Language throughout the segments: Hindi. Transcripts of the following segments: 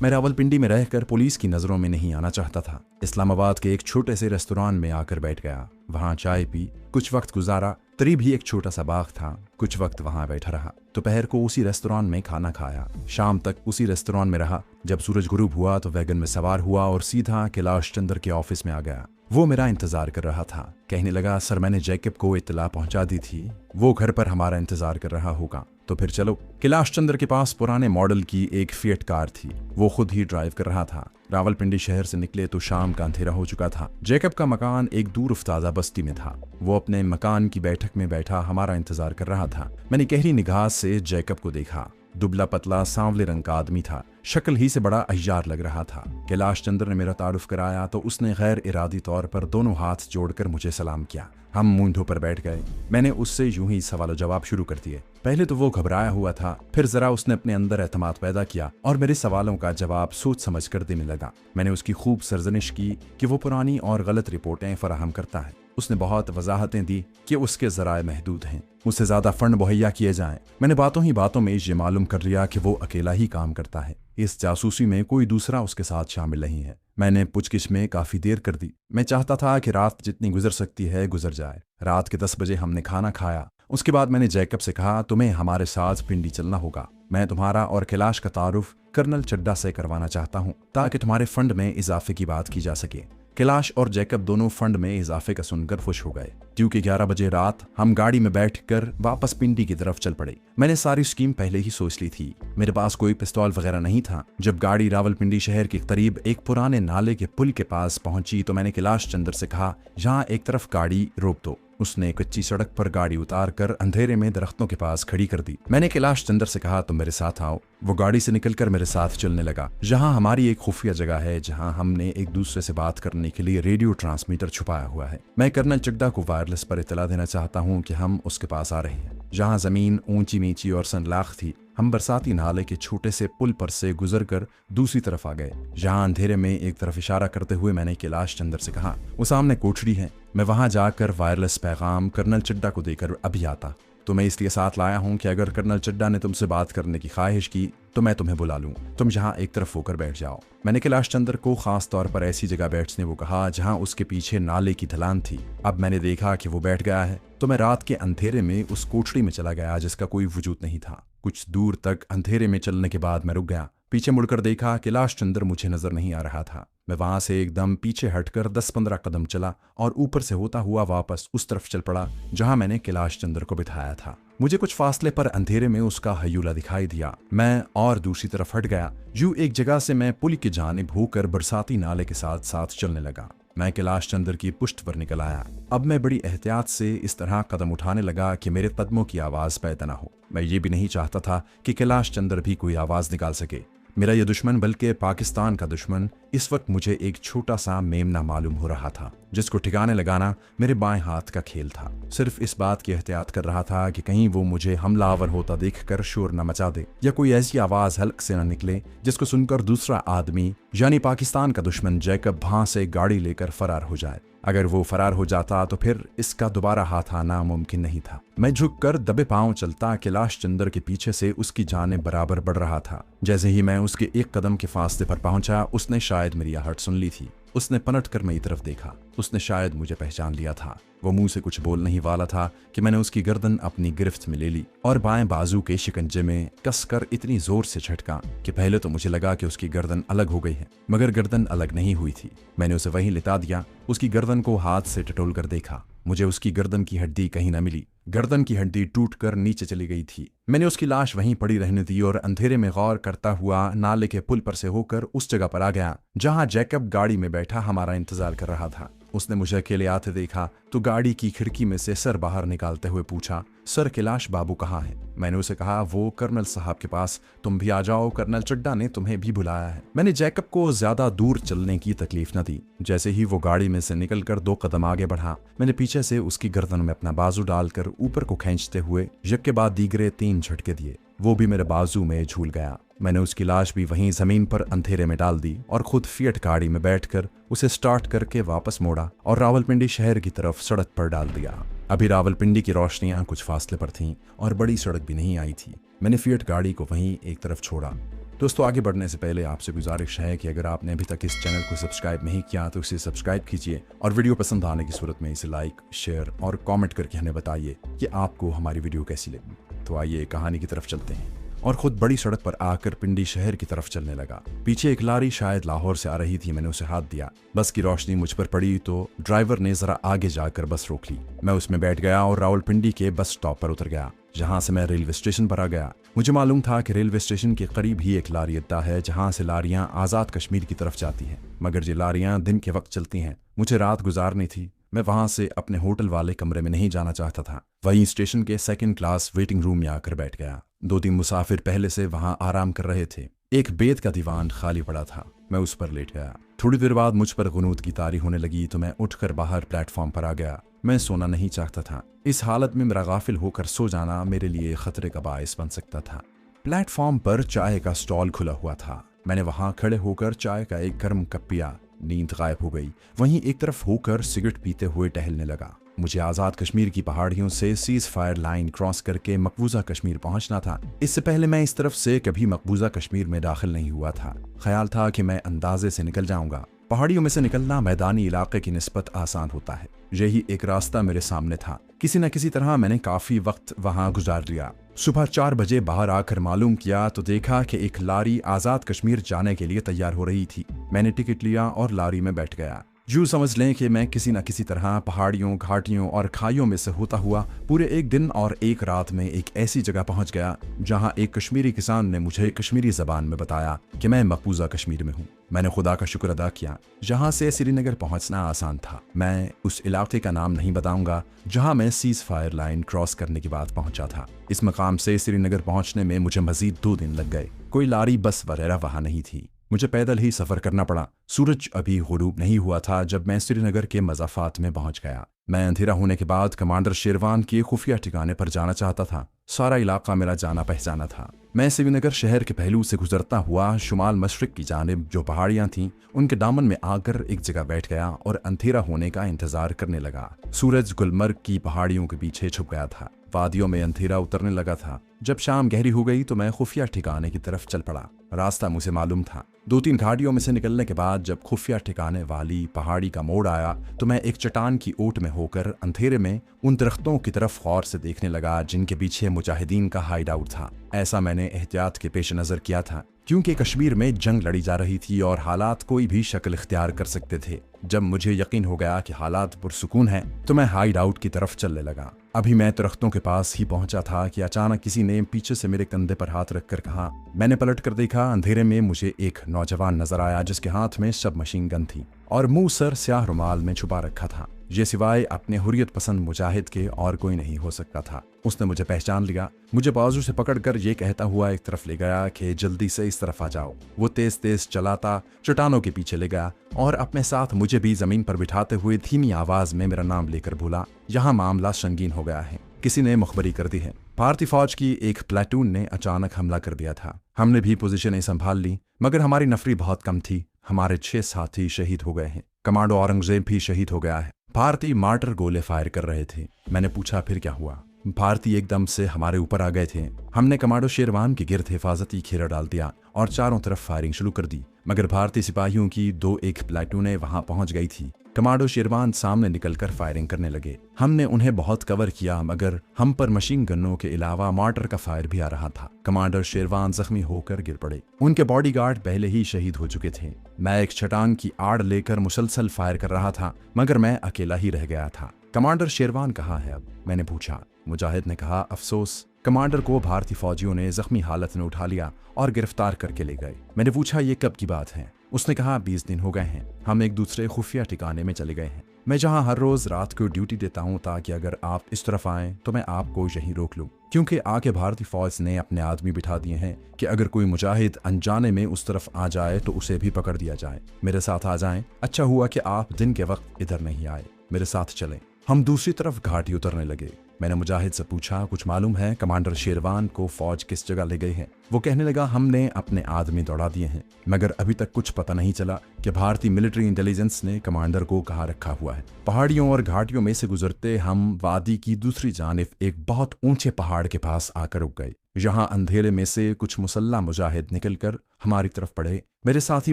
मैं रावलपिंडी में रहकर पुलिस की नजरों में नहीं आना चाहता था। इस्लामाबाद के एक छोटे से रेस्तोरां में आकर बैठ गया। वहां चाय पी, कुछ वक्त गुजारा। करीब ही एक छोटा सा बाग था। कुछ वक्त वहां बैठा रहा। दोपहर को उसी रेस्तोरां में खाना खाया। शाम तक उसी रेस्तोरां में रहा। जब सूरज गुरूब हुआ तो वैगन में सवार हुआ और सीधा कैलाश चंद्र के ऑफिस में आ गया। वो मेरा इंतजार कर रहा था। कहने लगा, सर मैंने जैकब को इत्तला पहुंचा दी थी, वो घर पर हमारा इंतजार कर रहा होगा, तो फिर चलो। कैलाश चंद्र के पास पुराने मॉडल की एक फिएट कार थी। वो खुद ही ड्राइव कर रहा था। रावलपिंडी शहर से निकले तो शाम का अंधेरा हो चुका था। जैकब का मकान एक दूर उफ्तादा बस्ती में था। वो अपने मकान की बैठक में बैठा हमारा इंतजार कर रहा था। मैंने गहरी निगाह से जैकब को देखा। दुबला पतला सांवले रंग का आदमी था। शक्ल ही से बड़ा अय्यार लग रहा था। कैलाश चंद्र ने मेरा तारुफ कराया तो उसने गैर इरादी तौर पर दोनों हाथ जोड़कर मुझे सलाम किया। हम मूंढों पर बैठ गए। मैंने उससे यूं ही सवाल जवाब शुरू कर दिए। पहले तो वो घबराया हुआ था, फिर जरा उसने अपने अंदर एतमाद पैदा किया और मेरे सवालों का जवाब सोच समझ कर देने लगा। मैंने उसकी खूब सरजनिश की कि वो पुरानी और गलत रिपोर्टें फराहम करता है। उसने बहुत वजाहतें दी कि उसके जराए महदूद हैं, उससे ज्यादा फंड मुहैया किए जाएं। मैंने बातों ही बातों में ये मालूम कर लिया कि वो अकेला ही काम करता है। इस जासूसी में कोई दूसरा उसके साथ शामिल नहीं है। मैंने पूछगिछ में काफी देर कर दी। मैं चाहता था कि रात जितनी गुजर सकती है गुजर जाए। रात के 10 बजे हमने खाना खाया। उसके बाद मैंने जैकब से कहा, तुम्हें हमारे साथ पिंडी चलना होगा। मैं तुम्हारा और कैलाश का तारुफ कर्नल चड्डा से करवाना चाहता हूँ ताकि तुम्हारे फंड में इजाफे की बात की जा सके। कैलाश और जैकब दोनों फंड में इजाफे का सुनकर खुश हो गए, क्योंकि 11 बजे रात हम गाड़ी में बैठकर वापस पिंडी की तरफ चल पड़े। मैंने सारी स्कीम पहले ही सोच ली थी। मेरे पास कोई पिस्तौल वगैरह नहीं था। जब गाड़ी रावलपिंडी शहर के करीब एक पुराने नाले के पुल के पास पहुंची तो मैंने कैलाश चंद्र से कहा, यहाँ एक तरफ गाड़ी रोक दो। उसने कच्ची सड़क पर गाड़ी उतार कर अंधेरे में दरख्तों के पास खड़ी कर दी। मैंने कैलाश चंद्र से कहा, तुम मेरे साथ आओ। वो गाड़ी से निकलकर मेरे साथ चलने लगा। जहां हमारी एक खुफिया जगह है, जहां हमने एक दूसरे से बात करने के लिए रेडियो ट्रांसमीटर छुपाया हुआ है। मैं कर्नल चड्डा को वायरलेस पर इतला देना चाहता हूं कि हम उसके पास आ रहे हैं। जहां जमीन ऊंची नीची और सनलाख थी, हम बरसाती नाले के छोटे से पुल पर से गुजरकर दूसरी तरफ आ गए। जहां अंधेरे में एक तरफ इशारा करते हुए मैंने कैलाश चंद्र से कहा, वो सामने कोठरी है, मैं वहां जाकर वायरलेस पैगाम कर्नल चड्डा को देकर अभी आता। तो मैं इसलिए साथ लाया हूं कि अगर कर्नल चड्डा ने तुमसे बात करने की ख्वाहिश की तो मैं तुम्हें बुला लूं। तुम जहां एक तरफ होकर बैठ जाओ। मैंने कैलाश चंद्र को खास तौर पर ऐसी जगह बैठने को कहा जहां उसके पीछे नाले की ढलान थी। अब मैंने देखा कि वो बैठ गया है तो मैं रात के अंधेरे में उस कोठरी में चला गया जिसका कोई वजूद नहीं था। कुछ दूर तक अंधेरे में चलने के बाद मैं रुक गया। पीछे मुड़कर देखा, कैलाश चंद्र मुझे नजर नहीं आ रहा था। मैं वहां से एकदम पीछे हटकर 10-15 कदम चला और ऊपर से होता हुआ वापस उस तरफ चल पड़ा जहां मैंने कैलाश चंद्र को बिठाया था। मुझे कुछ फासले पर अंधेरे में उसका हयूला दिखाई दिया। मैं और दूसरी तरफ हट गया। यूं एक जगह से मैं पुल की जानिब होकर बरसाती नाले के साथ साथ चलने लगा। मैं कैलाश चंद्र की पुष्ट पर निकल आया। अब मैं बड़ी एहतियात से इस तरह कदम उठाने लगा कि मेरे कदमों की आवाज पैदा ना हो। मैं ये भी नहीं चाहता था कि कैलाश चंद्र भी कोई आवाज निकाल सके। मेरा यह दुश्मन, बल्कि पाकिस्तान का दुश्मन, इस वक्त मुझे एक छोटा सा मेमना मालूम हो रहा था, जिसको ठिकाने लगाना मेरे बाएं हाथ का खेल था। सिर्फ इस बात की एहतियात कर रहा था कि कहीं वो मुझे हमलावर होता देखकर शोर न मचा दे या कोई ऐसी आवाज हल्क से न निकले जिसको सुनकर दूसरा आदमी यानी पाकिस्तान का दुश्मन जैकब वहां से गाड़ी लेकर फरार हो जाए। अगर वो फरार हो जाता तो फिर इसका दोबारा हाथ आना मुमकिन नहीं था। मैं झुककर दबे पांव चलता कैलाश चंद्र के पीछे से उसकी जाने बराबर बढ़ रहा था। जैसे ही मैं उसके एक कदम के फासले पर पहुंचा, उसने शायद मेरी आहट सुन ली थी। उसने पलट कर मेरी तरफ देखा। उसने शायद मुझे पहचान लिया था। वो मुंह से कुछ बोल नहीं वाला था कि मैंने उसकी गर्दन अपनी गिरफ्त में ले ली और बाएं बाजू के शिकंजे में कसकर इतनी जोर से झटका कि पहले तो मुझे लगा कि उसकी गर्दन अलग हो गई है, मगर गर्दन अलग नहीं हुई थी। मैंने उसे वहीं लिटा दिया। उसकी गर्दन को हाथ से टटोल कर देखा। मुझे उसकी गर्दन की हड्डी कहीं न मिली। गर्दन की हड्डी टूटकर नीचे चली गई थी। मैंने उसकी लाश वहीं पड़ी रहने दी और अंधेरे में गौर करता हुआ नाले के पुल पर से होकर उस जगह पर आ गया जहां जैकब गाड़ी में बैठा हमारा इंतजार कर रहा था। उसने मुझे अकेले आते देखा तो गाड़ी की खिड़की में से सर बाहर निकालते हुए पूछा, सर कैलाश बाबू कहाँ हैं? मैंने उसे कहा, वो कर्नल साहब के पास। तुम भी आ जाओ, कर्नल चड्डा ने तुम्हें भी बुलाया है। मैंने जैकब को ज्यादा दूर चलने की तकलीफ न दी। जैसे ही वो गाड़ी में से निकलकर 2 कदम आगे बढ़ा, मैंने पीछे से उसकी गर्दन में अपना बाजू डालकर ऊपर को खींचते हुए यक के बाद दीगरे 3 झटके दिए। वो भी मेरे बाजू में झूल गया। मैंने उसकी लाश भी वहीं जमीन पर अंधेरे में डाल दी और खुद फिएट गाड़ी में बैठकर उसे स्टार्ट करके वापस मोड़ा और रावलपिंडी शहर की तरफ सड़क पर डाल दिया। अभी रावलपिंडी की रोशनियां कुछ फासले पर थीं और बड़ी सड़क भी नहीं आई थी। मैंने फिएट गाड़ी को वहीं एक तरफ छोड़ा। दोस्तों, आगे बढ़ने से पहले आपसे गुजारिश है कि अगर आपने अभी तक इस चैनल को सब्सक्राइब नहीं किया तो इसे सब्सक्राइब कीजिए और वीडियो पसंद आने की सूरत में इसे लाइक, शेयर और कमेंट करके हमें बताइए कि आपको हमारी वीडियो कैसी लगी। तो आइए कहानी की तरफ चलते हैं। और खुद बड़ी सड़क पर आकर पिंडी शहर की तरफ चलने लगा। पीछे एक लारी शायद लाहौर से आ रही थी। मैंने उसे हाथ दिया। बस की रोशनी मुझ पर पड़ी तो ड्राइवर ने जरा आगे जाकर बस रोक ली। मैं उसमें बैठ गया और रावलपिंडी के बस स्टॉप पर उतर गया, जहां से मैं रेलवे स्टेशन पर आ गया। मुझे मालूम था कि रेलवे स्टेशन के करीब ही एक लारी अड्डा है, जहां से लारियां आज़ाद कश्मीर की तरफ जाती हैं। मगर ये लारियां दिन के वक्त चलती हैं। मुझे रात गुजारनी थी। मैं वहां से अपने होटल वाले कमरे में नहीं जाना चाहता था। वहीं स्टेशन के सेकंड क्लास वेटिंग रूम में आकर बैठ गया। 2-3 मुसाफिर पहले से वहां आराम कर रहे थे। एक बेद का दीवान खाली पड़ा था। मैं उस पर लेट गया। थोड़ी देर बाद मुझ पर गुनूद की तारी होने लगी तो मैं उठकर बाहर प्लेटफॉर्म पर आ गया। मैं सोना नहीं चाहता था। इस हालत में मेरा गाफिल होकर सो जाना मेरे लिए खतरे का बायस बन सकता था। प्लेटफॉर्म पर चाय का स्टॉल खुला हुआ था। मैंने वहां खड़े होकर चाय का एक गर्म कप पिया। नींद गायब हो गई। वहीं एक तरफ होकर सिगरेट पीते हुए टहलने लगा। मुझे आज़ाद कश्मीर की पहाड़ियों से सीज फायर लाइन क्रॉस करके मकबूजा कश्मीर पहुंचना था। इससे पहले मैं इस तरफ से कभी मकबूजा कश्मीर में दाखिल नहीं हुआ था। ख्याल था कि मैं अंदाजे से निकल जाऊंगा। पहाड़ियों में से निकलना मैदानी इलाके की निस्बत आसान होता है। यही एक रास्ता मेरे सामने था। किसी न किसी तरह मैंने काफी वक्त वहां गुजार लिया। सुबह 4 बजे बाहर आकर मालूम किया तो देखा कि एक लारी आज़ाद कश्मीर जाने के लिए तैयार हो रही थी। मैंने टिकट लिया और लारी में बैठ गया। यूँ समझ लें कि मैं किसी न किसी तरह पहाड़ियों, घाटियों और खाइयों में से होता हुआ पूरे एक दिन और एक रात में एक ऐसी जगह पहुंच गया जहां एक कश्मीरी किसान ने मुझे कश्मीरी जबान में बताया कि मैं मकबूजा कश्मीर में हूं। मैंने खुदा का शुक्र अदा किया। जहां से श्रीनगर पहुंचना आसान था। मैं उस इलाके का नाम नहीं बताऊंगा जहां मैं सीज फायर लाइन क्रॉस करने के बाद पहुंचा था। इस मकाम से श्रीनगर पहुंचने में मुझे मजीद 2 दिन लग गए। कोई लारी, बस वगैरह वहां नहीं थी। मुझे पैदल ही सफर करना पड़ा। सूरज अभी गुरूब नहीं हुआ था जब मैं श्रीनगर के मज़ाफात में पहुंच गया। मैं अंधेरा होने के बाद कमांडर शेरवान के खुफिया ठिकाने पर जाना चाहता था। सारा इलाका मेरा जाना पहचाना था। मैं श्रीनगर शहर के पहलू से गुजरता हुआ शुमाल मशरिक की जानिब जो पहाड़ियां थीं उनके दामन में आकर एक जगह बैठ गया और अंधेरा होने का इंतजार करने लगा। सूरज गुलमर्ग की पहाड़ियों के पीछे छुप गया था। वादियों में अंधेरा उतरने लगा था। जब शाम गहरी हो गई तो मैं खुफिया ठिकाने की तरफ चल पड़ा। रास्ता मुझे मालूम था। 2-3 घाटियों में से निकलने के बाद जब खुफिया ठिकाने वाली पहाड़ी का मोड़ आया तो मैं एक चट्टान की ओट में होकर अंधेरे में उन दरख्तों की तरफ गौर से देखने लगा जिनके पीछे मुजाहिदीन का हाइड आउट था। ऐसा मैंने एहतियात के पेश नजर किया था क्योंकि कश्मीर में जंग लड़ी जा रही थी और हालात कोई भी शक्ल इख्तियार कर सकते थे। जब मुझे यकीन हो गया कि हालात पुरसुकून हैं तो मैं हाइड आउट की तरफ चलने लगा। अभी मैं दरख्तों के पास ही पहुंचा था कि अचानक किसी ने पीछे से मेरे कंधे पर हाथ रखकर कहा। मैंने पलट कर देखा। अंधेरे में मुझे एक नौजवान नजर आया जिसके हाथ में सब मशीन गन थी और मुंह सर स्याह रुमाल में छुपा रखा था। ये सिवाय अपने हुर्रियत पसंद मुजाहिद के और कोई नहीं हो सकता था। उसने मुझे पहचान लिया। मुझे बाजू से पकड़कर ये कहता हुआ एक तरफ ले गया कि जल्दी से इस तरफ आ जाओ। वो तेज तेज चलाता चट्टानों के पीछे ले गया और अपने साथ मुझे भी जमीन पर बिठाते हुए धीमी आवाज में मेरा नाम लेकर बोला, यहाँ मामला संगीन हो गया है। किसी ने मुखबरी कर दी है। भारतीय फौज की एक प्लेटून ने अचानक हमला कर दिया था। हमने भी पोजीशनें संभाल ली मगर हमारी नफरी बहुत कम थी। हमारे 6 साथी शहीद हो गए हैं। कमांडो औरंगजेब भी शहीद हो गया है। भारतीय मार्टर गोले फायर कर रहे थे। मैंने पूछा, फिर क्या हुआ? भारतीय एकदम से हमारे ऊपर आ गए थे। हमने कमांडो शेरवान के गिर्द हिफाजती घेरा डाल दिया और चारों तरफ फायरिंग शुरू कर दी। मगर भारतीय सिपाहियों की 2-1 प्लेटूनें वहां पहुंच गई थी। कमांडो शेरवान सामने निकलकर फायरिंग करने लगे। हमने उन्हें बहुत कवर किया मगर हम पर मशीन गनों के अलावा मार्टर का फायर भी आ रहा था। कमांडर शेरवान जख्मी होकर गिर पड़े। उनके बॉडीगार्ड पहले ही शहीद हो चुके थे। मैं एक चट्टान की आड़ लेकर मुसलसल फायर कर रहा था मगर मैं अकेला ही रह गया था। कमांडर शेरवान कहाँ है अब? मैंने पूछा। मुजाहिद ने कहा, अफसोस, कमांडर को भारतीय फौजियों ने जख्मी हालत में उठा लिया और गिरफ्तार करके ले गए। मैंने पूछा, ये कब की बात है? उसने कहा, 20 दिन हो गए हैं। हम एक दूसरे खुफिया ठिकाने में चले गए हैं। मैं जहां हर रोज रात को ड्यूटी देता हूं ताकि अगर आप इस तरफ आएं तो मैं आपको यहीं रोक लूं, क्योंकि आगे भारतीय फौज ने अपने आदमी बिठा दिए हैं कि अगर कोई मुजाहिद अनजाने में उस तरफ आ जाए तो उसे भी पकड़ दिया जाए। मेरे साथ आ जाएं। अच्छा हुआ कि आप दिन के वक्त इधर नहीं आए। मेरे साथ चलें। हम दूसरी तरफ घाटी उतरने लगे। मैंने मुजाहिद से पूछा, कुछ मालूम है कमांडर शेरवान को फौज किस जगह ले गई है? वो कहने लगा, हमने अपने आदमी दौड़ा दिए हैं मगर अभी तक कुछ पता नहीं चला कि भारतीय मिलिट्री इंटेलिजेंस ने कमांडर को कहाँ रखा हुआ है। पहाड़ियों और घाटियों में से गुजरते हम वादी की दूसरी जानिब एक बहुत ऊंचे पहाड़ के पास आकर रुक गए। यहाँ अंधेरे में से कुछ मुसल्ला मुजाहिद निकलकर हमारी तरफ पड़े। मेरे साथी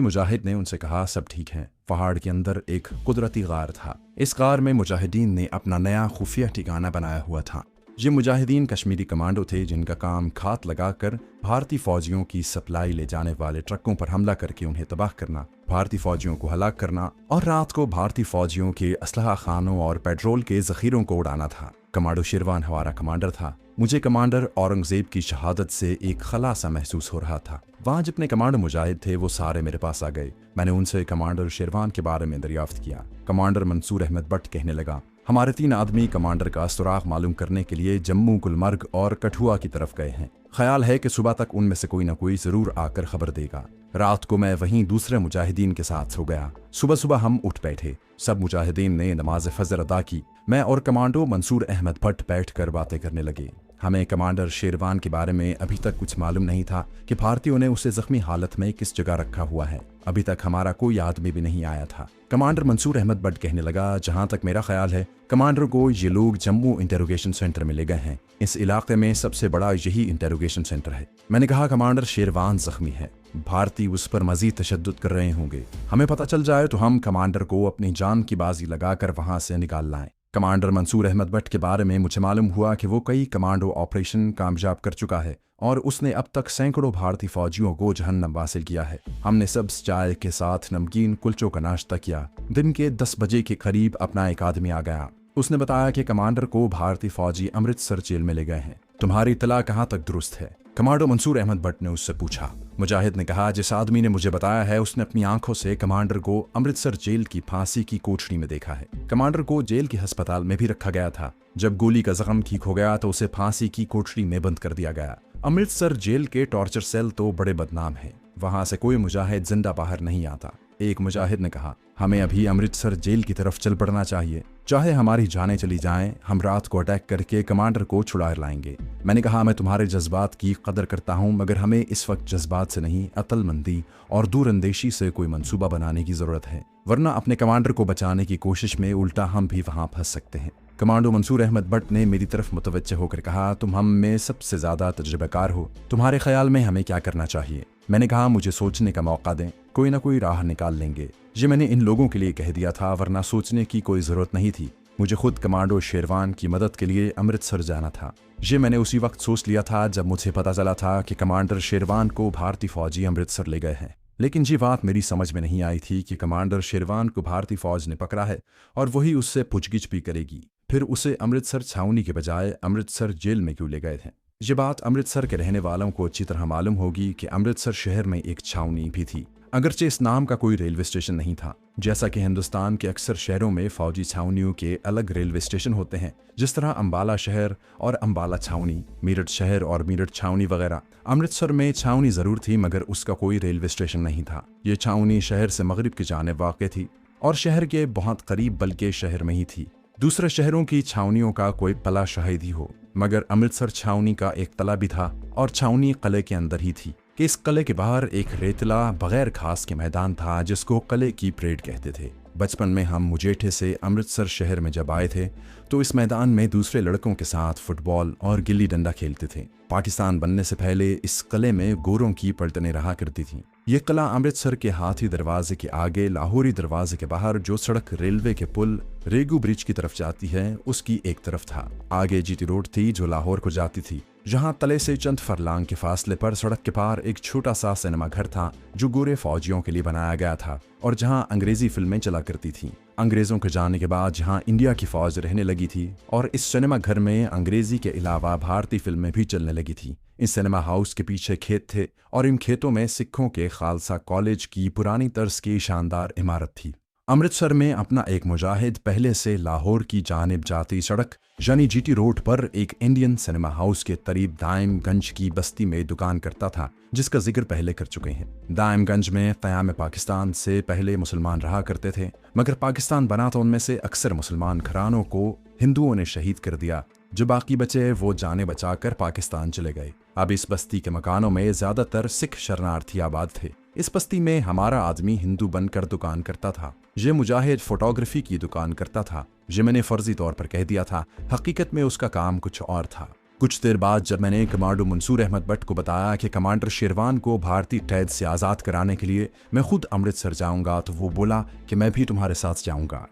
मुजाहिद ने उनसे कहा, सब ठीक है। पहाड़ के अंदर एक कुदरती गार था। इस गार में मुजाहिदीन ने अपना नया खुफिया ठिकाना बनाया हुआ था। ये मुजाहिदीन कश्मीरी कमांडो थे जिनका काम घात लगाकर भारतीय फौजियों की सप्लाई ले जाने वाले ट्रकों पर हमला करके उन्हें तबाह करना, भारतीय फौजियों को हलाक करना और रात को भारतीय फौजियों के असलहा खानों और पेट्रोल के जखीरों को उड़ाना था। कमांडो शेरवान हमारा कमांडर था। मुझे कमांडर औरंगजेब की शहादत से एक खला सा महसूस हो रहा था। वहाँ जितने कमांडो मुजाहिद थे वो सारे मेरे पास आ गए। मैंने उनसे कमांडर शेरवान के बारे में दरियाफ्त किया। कमांडर मंसूर अहमद भट्ट कहने लगा, हमारे 3 आदमी कमांडर का सुराग मालूम करने के लिए जम्मू, गुलमर्ग और कठुआ की तरफ गए हैं। ख्याल है कि सुबह तक उनमें से कोई ना कोई जरूर आकर खबर देगा। रात को मैं वहीं दूसरे मुजाहिदीन के साथ सो गया। सुबह सुबह हम उठ बैठे। सब मुजाहिदीन ने नमाज फजर अदा की। मैं और कमांडो मंसूर अहमद भट्ट बैठकर बातें करने लगे। हमें कमांडर शेरवान के बारे में अभी तक कुछ मालूम नहीं था कि भारतीयों ने उसे जख्मी हालत में किस जगह रखा हुआ है। अभी तक हमारा कोई आदमी भी नहीं आया था। कमांडर मंसूर अहमद भट्ट कहने लगा, जहां तक मेरा ख्याल है कमांडर को ये लोग जम्मू इंटेरोगेशन सेंटर में ले गए हैं। इस इलाके में सबसे बड़ा यही इंटेरोगेशन सेंटर है। मैंने कहा, कमांडर शेरवान जख्मी है, भारतीय उस पर मजीद तशद्दुद कर रहे होंगे। हमें पता चल जाए तो हम कमांडर को अपनी जान की बाजी लगाकर वहां से निकाल लाएं। कमांडर मंसूर अहमद भट्ट के बारे में मुझे मालूम हुआ कि वो कई कमांडो ऑपरेशन कामयाब कर चुका है और उसने अब तक सैकड़ों भारतीय फौजियों को जहन्नम हासिल किया है। हमने सब्ज चाय के साथ नमकीन कुलचों का नाश्ता किया। दिन के 10 बजे के करीब अपना एक आदमी आ गया। उसने बताया कि कमांडर को भारतीय फौजी अमृतसर जेल में ले गए हैं। तुम्हारी इत्तला कहाँ तक दुरुस्त है? कमांडो मंसूर अहमद भट्ट ने उससे पूछा। मुजाहिद ने कहा, जिस आदमी ने मुझे बताया है उसने अपनी आंखों से कमांडर को अमृतसर जेल की फांसी की कोठरी में देखा है। कमांडर को जेल के अस्पताल में भी रखा गया था। जब गोली का जख्म ठीक हो गया तो उसे फांसी की कोठरी में बंद कर दिया गया। अमृतसर जेल के टॉर्चर सेल तो बड़े बदनाम हैं। वहां से कोई मुजाहिद जिंदा बाहर नहीं आता। एक मुजाहिद ने कहा, हमें अभी अमृतसर जेल की तरफ चल पड़ना चाहिए। चाहे हमारी जानें चली जाएं, हम रात को अटैक करके कमांडर को छुड़ा लाएंगे। मैंने कहा, मैं तुम्हारे जज्बात की कदर करता हूं, मगर हमें इस वक्त जज्बात से नहीं, अक्लमंदी और दूरअंदेशी से कोई मंसूबा बनाने की जरूरत है, वरना अपने कमांडर को बचाने की कोशिश में उल्टा हम भी वहां फंस सकते हैं। कमांडो मंसूर अहमद भट्ट ने मेरी तरफ मुतवज्जह होकर कहा, तुम हम में सबसे ज्यादा तजुर्बेकार हो, तुम्हारे ख्याल में हमें क्या करना चाहिए? मैंने कहा, मुझे सोचने का मौका दें, कोई ना कोई राह निकाल लेंगे। ये मैंने इन लोगों के लिए कह दिया था, वरना सोचने की कोई जरूरत नहीं थी। मुझे खुद कमांडो शेरवान की मदद के लिए अमृतसर जाना था। ये मैंने उसी वक्त सोच लिया था जब मुझे पता चला था कि कमांडर शेरवान को भारतीय फौजी अमृतसर ले गए हैं। लेकिन ये बात मेरी समझ में नहीं आई थी कि कमांडर शेरवान को भारतीय फौज ने पकड़ा है और वही उससे पूछगिछ भी करेगी। फिर उसे अमृतसर छावनी के बजाय अमृतसर जेल में क्यों ले गए थे? ये बात अमृतसर के रहने वालों को अच्छी तरह मालूम होगी कि अमृतसर शहर में एक छावनी भी थी, अगरचे इस नाम का कोई रेलवे स्टेशन नहीं था। जैसा कि हिंदुस्तान के अक्सर शहरों में फौजी छावनियों के अलग रेलवे स्टेशन होते हैं, जिस तरह अंबाला शहर और अंबाला छावनी, मेरठ शहर और मेरठ छावनी वगैरह, अमृतसर में छावनी जरूर थी मगर उसका कोई रेलवे स्टेशन नहीं था। ये छावनी शहर से मगरिब की जानिब वाक़ थी और शहर के बहुत करीब बल्कि शहर में ही थी। दूसरे शहरों की छावनियों का कोई पला शायद ही हो, मगर अमृतसर छावनी का एक तला भी था और छावनी किले के अंदर ही थी कि इस किले के बाहर एक रेतला बगैर घास के मैदान था जिसको किले की परेड कहते थे। बचपन में हम मुजेठे से अमृतसर शहर में जब आए थे तो इस मैदान में दूसरे लड़कों के साथ फुटबॉल और गिल्ली डंडा खेलते थे। पाकिस्तान बनने से पहले इस किले में गोरों की पलटनें रहा करती थीं। ये किला अमृतसर के हाथी दरवाजे के आगे लाहौरी दरवाजे के बाहर जो सड़क रेलवे के पुल रेगू ब्रिज की तरफ जाती है उसकी एक तरफ था। आगे जीटी रोड थी जो लाहौर को जाती थी, जहां तले से चंद फरलांग के फासले पर सड़क के पार एक छोटा सा सिनेमा घर था जो गोरे फौजियों के लिए बनाया गया था और जहां अंग्रेजी फिल्में चला करती थीं। अंग्रेजों के जाने के बाद जहां इंडिया की फौज रहने लगी थी और इस सिनेमा घर में अंग्रेजी के अलावा भारतीय फिल्में भी चलने लगी थी। इस सिनेमा हाउस के पीछे खेत थे और इन खेतों में सिखों के खालसा कॉलेज की पुरानी तर्ज की शानदार इमारत थी। अमृतसर में अपना एक मुजाहिद पहले से लाहौर की जानिब जाती सड़क यानी जीटी रोड पर एक इंडियन सिनेमा हाउस के करीब दायमगंज की बस्ती में दुकान करता था, जिसका जिक्र पहले कर चुके हैं। दायमगंज में क़याम पाकिस्तान से पहले मुसलमान रहा करते थे, मगर पाकिस्तान बना तो उनमें से अक्सर मुसलमान घरानों को हिंदुओं ने शहीद कर दिया। जो बाकी बचे वो जाने बचाकर पाकिस्तान चले गए। अब इस बस्ती के मकानों में ज्यादातर सिख शरणार्थी आबाद थे। इस बस्ती में हमारा आदमी हिंदू बनकर दुकान करता था। ये मुजाहिद फोटोग्राफी की दुकान करता था। ये मैंने फर्जी तौर पर कह दिया था, हकीकत में उसका काम कुछ और था। कुछ देर बाद जब मैंने कमांडो मंसूर अहमद भट्ट को बताया कि कमांडर शेरवान को भारतीय कैद से आज़ाद कराने के लिए मैं खुद अमृतसर जाऊंगा, तो वो बोला कि मैं भी तुम्हारे साथ जाऊंगा।